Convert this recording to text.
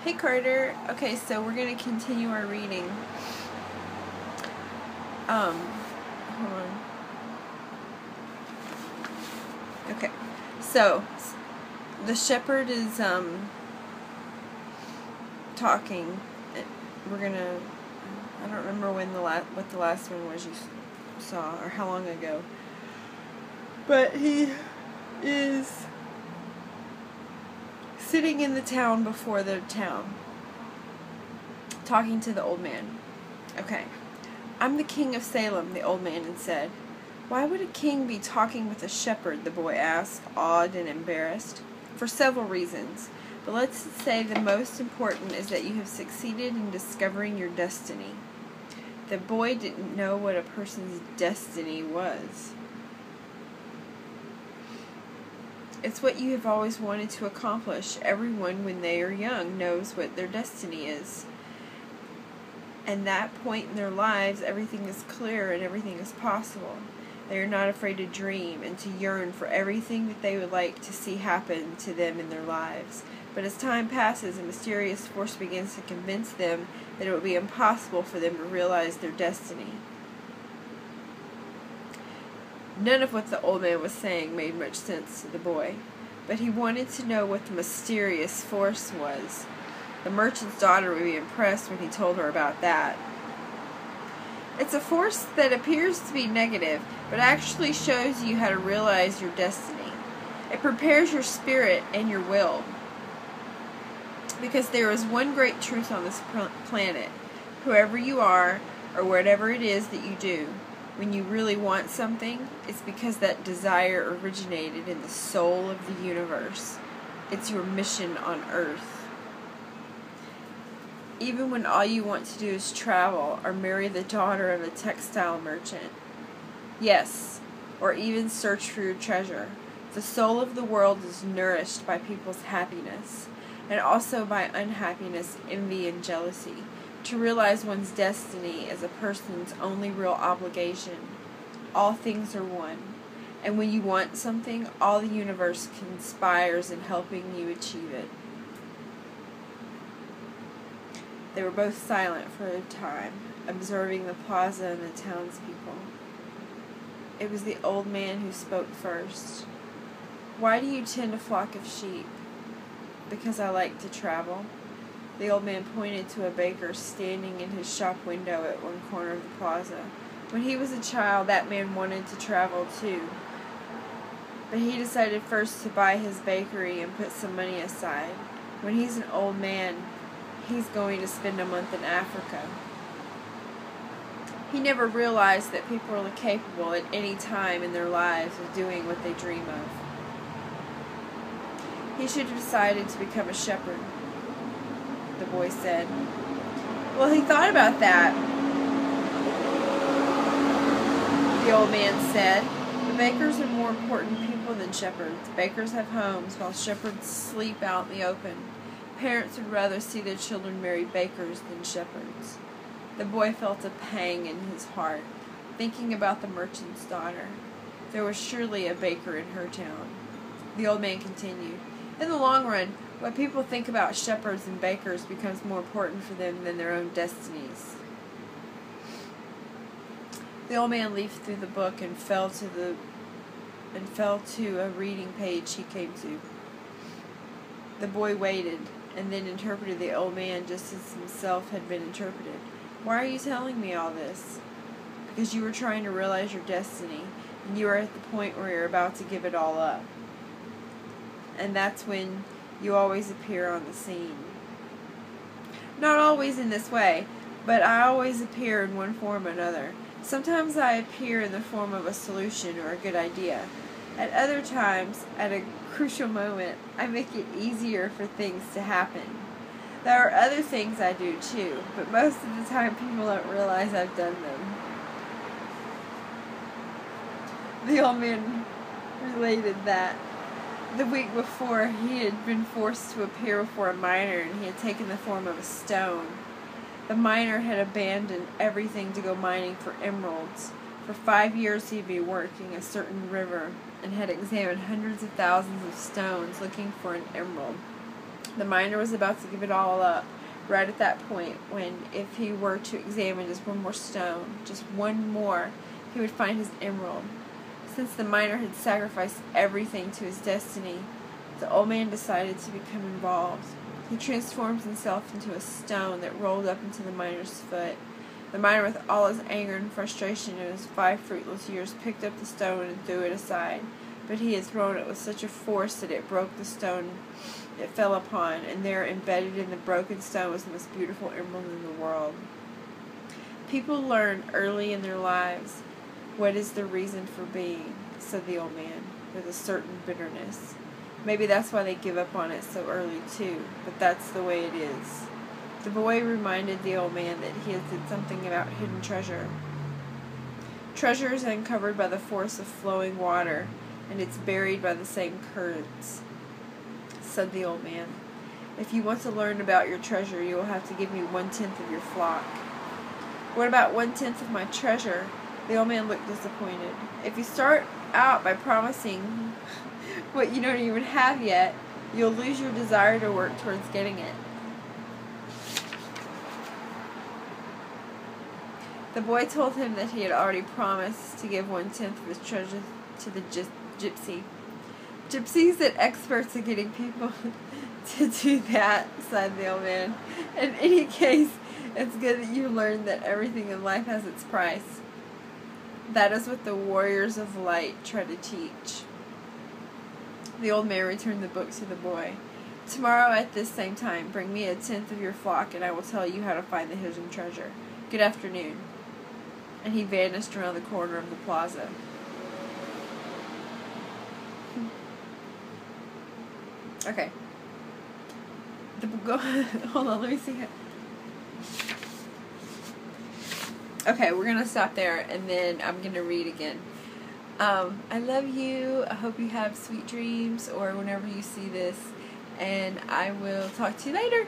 Hey Carter. Okay, so we're gonna continue our reading. Hold on. Okay, so the shepherd is talking. We're gonna. I don't remember when what the last one was you saw or how long ago. But he is sitting in the town before the town, talking to the old man. Okay. I'm the king of Salem, the old man had said. Why would a king be talking with a shepherd, the boy asked, awed and embarrassed. For several reasons, but let's say the most important is that you have succeeded in discovering your destiny. The boy didn't know what a person's destiny was. It's what you have always wanted to accomplish. Everyone, when they are young, knows what their destiny is. And that point in their lives, everything is clear and everything is possible. They are not afraid to dream and to yearn for everything that they would like to see happen to them in their lives. But as time passes, a mysterious force begins to convince them that it will be impossible for them to realize their destiny. None of what the old man was saying made much sense to the boy, but he wanted to know what the mysterious force was. The merchant's daughter would be impressed when he told her about that. It's a force that appears to be negative, but actually shows you how to realize your destiny. It prepares your spirit and your will. Because there is one great truth on this planet. Whoever you are, or whatever it is that you do, when you really want something, it's because that desire originated in the soul of the universe. It's your mission on Earth. Even when all you want to do is travel or marry the daughter of a textile merchant. Yes, or even search for your treasure. The soul of the world is nourished by people's happiness, and also by unhappiness, envy, and jealousy. To realize one's destiny is a person's only real obligation. All things are one, and when you want something, all the universe conspires in helping you achieve it. They were both silent for a time, observing the plaza and the townspeople. It was the old man who spoke first. Why do you tend a flock of sheep? Because I like to travel. The old man pointed to a baker standing in his shop window at one corner of the plaza. When he was a child, that man wanted to travel too. But he decided first to buy his bakery and put some money aside. When he's an old man, he's going to spend a month in Africa. He never realized that people are capable at any time in their lives of doing what they dream of. He should have decided to become a shepherd, the boy said. Well, he thought about that, the old man said. The bakers are more important people than shepherds. Bakers have homes, while shepherds sleep out in the open. Parents would rather see their children marry bakers than shepherds. The boy felt a pang in his heart, thinking about the merchant's daughter. There was surely a baker in her town. The old man continued. In the long run, what people think about shepherds and bakers becomes more important for them than their own destinies. The old man leafed through the book and fell to a reading page he came to. The boy waited, and then interpreted the old man just as himself had been interpreted. Why are you telling me all this? Because you were trying to realize your destiny, and you are at the point where you're about to give it all up. And that's when you always appear on the scene. Not always in this way, but I always appear in one form or another. Sometimes I appear in the form of a solution or a good idea. At other times, at a crucial moment, I make it easier for things to happen. There are other things I do too, but most of the time people don't realize I've done them. The old man related that the week before he had been forced to appear before a miner and he had taken the form of a stone. The miner had abandoned everything to go mining for emeralds. For 5 years he had been working a certain river and had examined hundreds of thousands of stones looking for an emerald. The miner was about to give it all up, right at that point, when if he were to examine just one more stone, just one more, he would find his emerald. Since the miner had sacrificed everything to his destiny, the old man decided to become involved. He transformed himself into a stone that rolled up into the miner's foot. The miner, with all his anger and frustration of his 5 fruitless years, picked up the stone and threw it aside. But he had thrown it with such a force that it broke the stone it fell upon, and there, embedded in the broken stone, was the most beautiful emerald in the world. People learn early in their lives what is the reason for being, said the old man, with a certain bitterness. Maybe that's why they give up on it so early, too, but that's the way it is. The boy reminded the old man that he had said something about hidden treasure. Treasure is uncovered by the force of flowing water, and it's buried by the same currents, said the old man. If you want to learn about your treasure, you will have to give me 1/10 of your flock. What about 1/10 of my treasure? The old man looked disappointed. If you start out by promising what you don't even have yet, you'll lose your desire to work towards getting it. The boy told him that he had already promised to give 1/10 of his treasure to the gypsy. Gypsies are experts at getting people to do that, sighed the old man. In any case, it's good that you learned that everything in life has its price. That is what the warriors of light try to teach. The old man returned the book to the boy. Tomorrow at this same time, bring me 1/10 of your flock, and I will tell you how to find the hidden treasure. Good afternoon. And he vanished around the corner of the plaza. Okay. Hold on, let me see. Okay, we're gonna stop there, and then I'm gonna read again. I love you. I hope you have sweet dreams, or whenever you see this, and I will talk to you later.